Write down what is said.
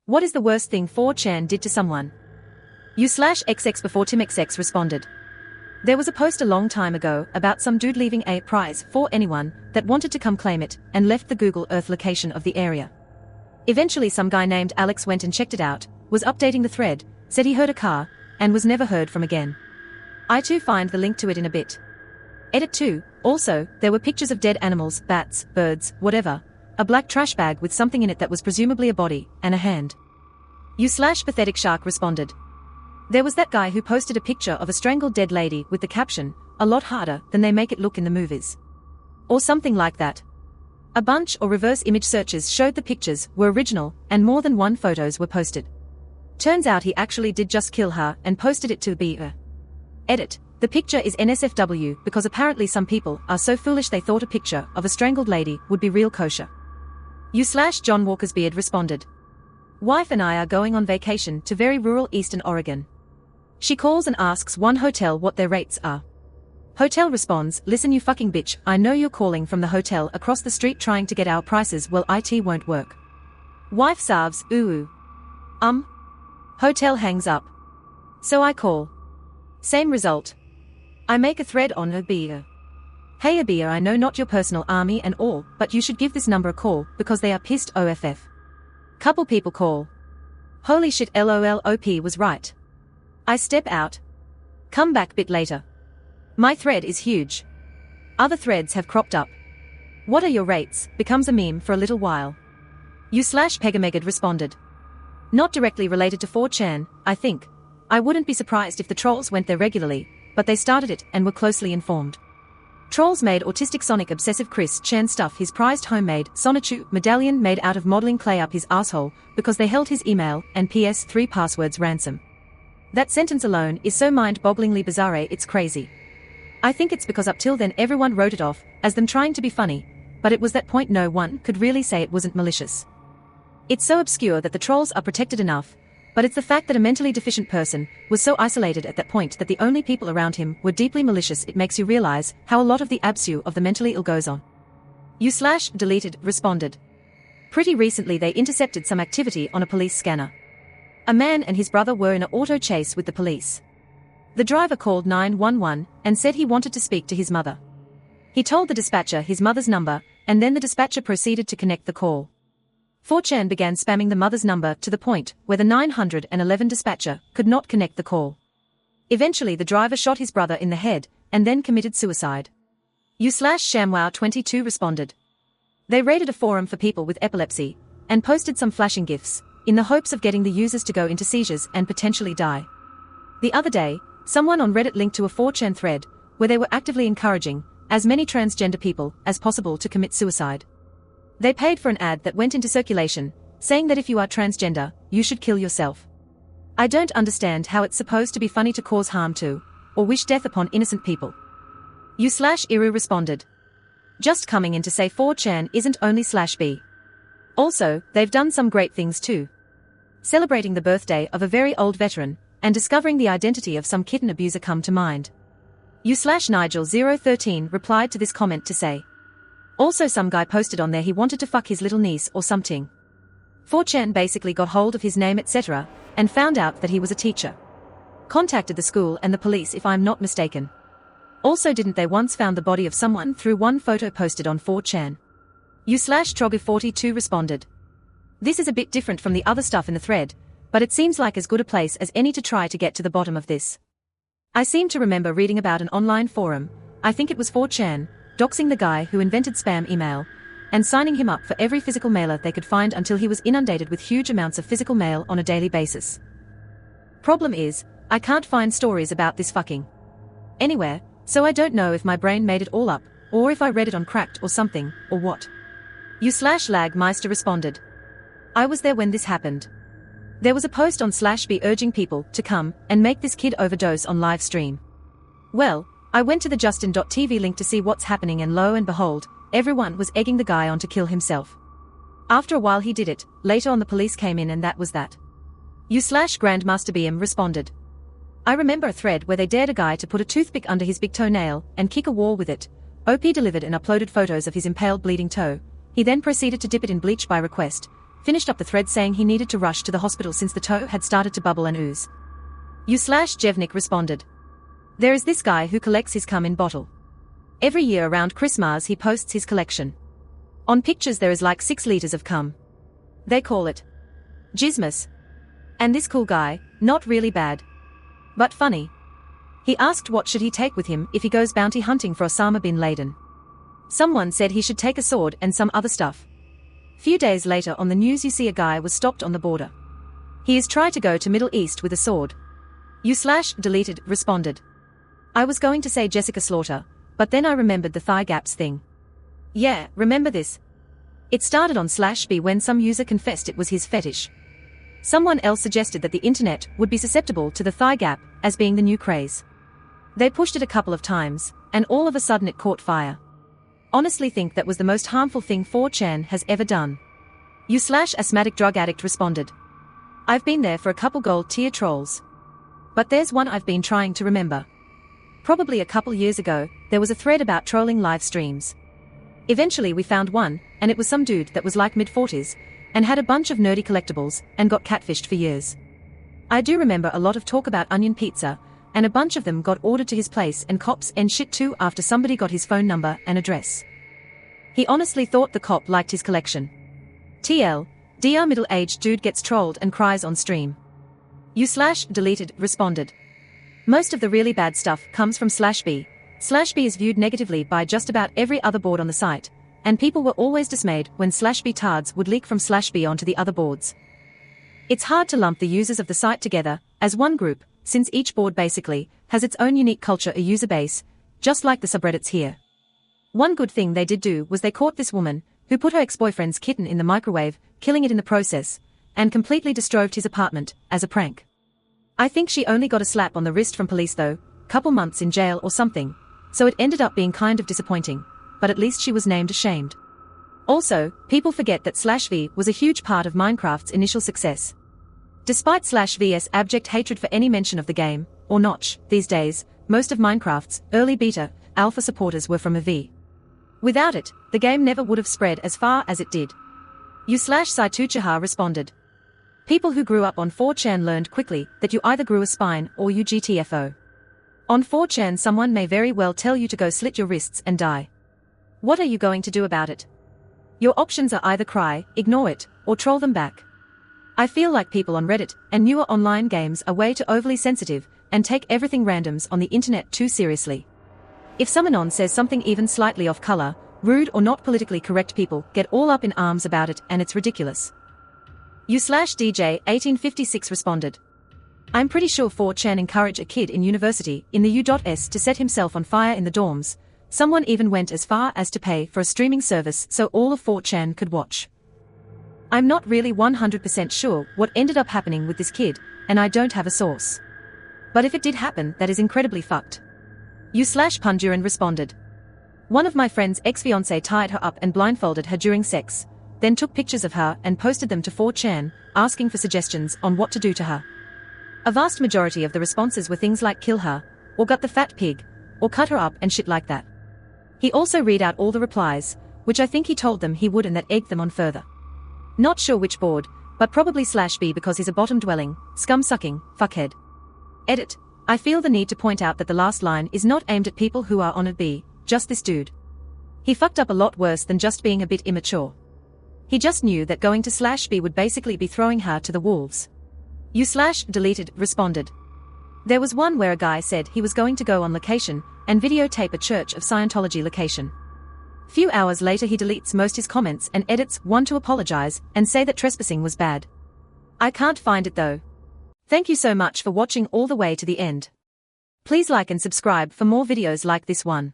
What is the worst thing 4chan did to someone? U/XX before TimXX responded. There was a post a long time ago about some dude leaving a prize for anyone that wanted to come claim it and left the Google Earth location of the area. Eventually some guy named Alex went and checked it out, was updating the thread, said he heard a car, and was never heard from again. I too find the link to it in a bit. Edit 2. Also, there were pictures of dead animals, bats, birds, whatever, a black trash bag with something in it that was presumably a body, and a hand. U/pathetic shark responded. There was that guy who posted a picture of a strangled dead lady with the caption, "A lot harder than they make it look in the movies." Or something like that. A bunch or reverse image searches showed the pictures were original, and more than one photos were posted. Turns out he actually did just kill her and posted it to be a. Edit. The picture is NSFW because apparently some people are so foolish they thought a picture of a strangled lady would be real kosher. U/John Walker's beard responded. Wife and I are going on vacation to very rural eastern Oregon. She calls and asks one hotel what their rates are. Hotel responds, "Listen you fucking bitch, I know you're calling from the hotel across the street trying to get our prices, well it won't work." Wife salves, "Ooh. Hotel hangs up. So I call. Same result. I make a thread on Abia. Hey Abia, I know not your personal army and all, but you should give this number a call because they are pissed off. Couple people call. Holy shit lol OP was right. I step out. Come back bit later. My thread is huge. Other threads have cropped up. What are your rates? Becomes a meme for a little while. U/Pegamegad responded. Not directly related to 4chan, I think. I wouldn't be surprised if the trolls went there regularly, but they started it and were closely informed. Trolls made autistic Sonic obsessive Chris Chan stuff his prized homemade Sonichu medallion made out of modeling clay up his asshole because they held his email and PS3 passwords ransom. That sentence alone is so mind-bogglingly bizarre it's crazy. I think it's because up till then everyone wrote it off as them trying to be funny, but it was that point no one could really say it wasn't malicious. It's so obscure that the trolls are protected enough, but it's the fact that a mentally deficient person was so isolated at that point that the only people around him were deeply malicious. It makes you realize how a lot of the absu of the mentally ill goes on. U/deleted responded. Pretty recently they intercepted some activity on a police scanner. A man and his brother were in an auto chase with the police. The driver called 911 and said he wanted to speak to his mother. He told the dispatcher his mother's number, and then the dispatcher proceeded to connect the call. 4chan began spamming the mother's number to the point where the 911 dispatcher could not connect the call. Eventually the driver shot his brother in the head and then committed suicide. U/ShamWow22 responded. They raided a forum for people with epilepsy and posted some flashing GIFs in the hopes of getting the users to go into seizures and potentially die. The other day, someone on Reddit linked to a 4chan thread where they were actively encouraging as many transgender people as possible to commit suicide. They paid for an ad that went into circulation, saying that if you are transgender, you should kill yourself. I don't understand how it's supposed to be funny to cause harm to, or wish death upon innocent people. U/Iru responded. Just coming in to say 4chan isn't only /B. Also, they've done some great things too. Celebrating the birthday of a very old veteran, and discovering the identity of some kitten abuser come to mind. U/Nigel013 replied to this comment to say. Also some guy posted on there he wanted to fuck his little niece or something. 4chan basically got hold of his name etc. and found out that he was a teacher. Contacted the school and the police if I'm not mistaken. Also didn't they once found the body of someone through one photo posted on 4chan? U/Trogu42 responded. This is a bit different from the other stuff in the thread, but it seems like as good a place as any to try to get to the bottom of this. I seem to remember reading about an online forum, I think it was 4chan, doxing the guy who invented spam email, and signing him up for every physical mailer they could find until he was inundated with huge amounts of physical mail on a daily basis. Problem is, I can't find stories about this fucking anywhere, so I don't know if my brain made it all up, or if I read it on Cracked or something, or what. U/Lagmeister responded. I was there when this happened. There was a post on /B urging people to come and make this kid overdose on live stream. Well, I went to the Justin.tv link to see what's happening and lo and behold, everyone was egging the guy on to kill himself. After a while he did it, later on the police came in and that was that. U/Grandmaster BM responded. I remember a thread where they dared a guy to put a toothpick under his big toenail and kick a wall with it. OP delivered and uploaded photos of his impaled bleeding toe. He then proceeded to dip it in bleach by request, finished up the thread saying he needed to rush to the hospital since the toe had started to bubble and ooze. U/Jevnik responded. There is this guy who collects his cum in bottle. Every year around Christmas he posts his collection. On pictures there is like 6 liters of cum. They call it Jizmas. And this cool guy, not really bad, but funny. He asked what should he take with him if he goes bounty hunting for Osama bin Laden. Someone said he should take a sword and some other stuff. Few days later on the news you see a guy was stopped on the border. He is trying to go to Middle East with a sword. U/deleted responded. I was going to say Jessica Slaughter, but then I remembered the thigh gaps thing. Yeah, remember this? It started on /B when some user confessed it was his fetish. Someone else suggested that the internet would be susceptible to the thigh gap as being the new craze. They pushed it a couple of times, and all of a sudden it caught fire. Honestly think that was the most harmful thing 4chan has ever done. U/asthmatic drug addict responded. I've been there for a couple gold tier trolls. But there's one I've been trying to remember. Probably a couple years ago, there was a thread about trolling live streams. Eventually we found one, and it was some dude that was like mid-40s, and had a bunch of nerdy collectibles, and got catfished for years. I do remember a lot of talk about onion pizza, and a bunch of them got ordered to his place and cops and shit too after somebody got his phone number and address. He honestly thought the cop liked his collection. TL, DR middle-aged dude gets trolled and cries on stream. U/deleted responded. Most of the really bad stuff comes from /B. /B is viewed negatively by just about every other board on the site, and people were always dismayed when /B tards would leak from /B onto the other boards. It's hard to lump the users of the site together as one group, since each board basically has its own unique culture or user base, just like the subreddits here. One good thing they did do was they caught this woman, who put her ex-boyfriend's kitten in the microwave, killing it in the process, and completely destroyed his apartment, as a prank. I think she only got a slap on the wrist from police though, couple months in jail or something, so it ended up being kind of disappointing, but at least she was named ashamed. Also, people forget that /V was a huge part of Minecraft's initial success. Despite /V's abject hatred for any mention of the game, or notch, these days, most of Minecraft's early beta, alpha supporters were from a V. Without it, the game never would have spread as far as it did. U/Saituchaha responded. People who grew up on 4chan learned quickly that you either grew a spine or you GTFO. On 4chan someone may very well tell you to go slit your wrists and die. What are you going to do about it? Your options are either cry, ignore it, or troll them back. I feel like people on Reddit and newer online games are way too overly sensitive and take everything randoms on the internet too seriously. If some anon says something even slightly off color, rude or not politically correct, people get all up in arms about it and it's ridiculous. U/DJ 1856 responded. I'm pretty sure 4chan encouraged a kid in university in the U.S. to set himself on fire in the dorms. Someone even went as far as to pay for a streaming service so all of 4chan could watch. I'm not really 100% sure what ended up happening with this kid, and I don't have a source. But if it did happen, that is incredibly fucked. U/Punduran responded. One of my friend's ex-fiancé tied her up and blindfolded her during sex, then took pictures of her and posted them to 4chan, asking for suggestions on what to do to her. A vast majority of the responses were things like kill her, or gut the fat pig, or cut her up and shit like that. He also read out all the replies, which I think he told them he would, and that egged them on further. Not sure which board, but probably /B because he's a bottom-dwelling, scum-sucking, fuckhead. Edit. I feel the need to point out that the last line is not aimed at people who are on it B, just this dude. He fucked up a lot worse than just being a bit immature. He just knew that going to /B would basically be throwing her to the wolves. U/deleted responded. There was one where a guy said he was going to go on location and videotape a Church of Scientology location. Few hours later he deletes most his comments and edits one to apologize and say that trespassing was bad. I can't find it though. Thank you so much for watching all the way to the end. Please like and subscribe for more videos like this one.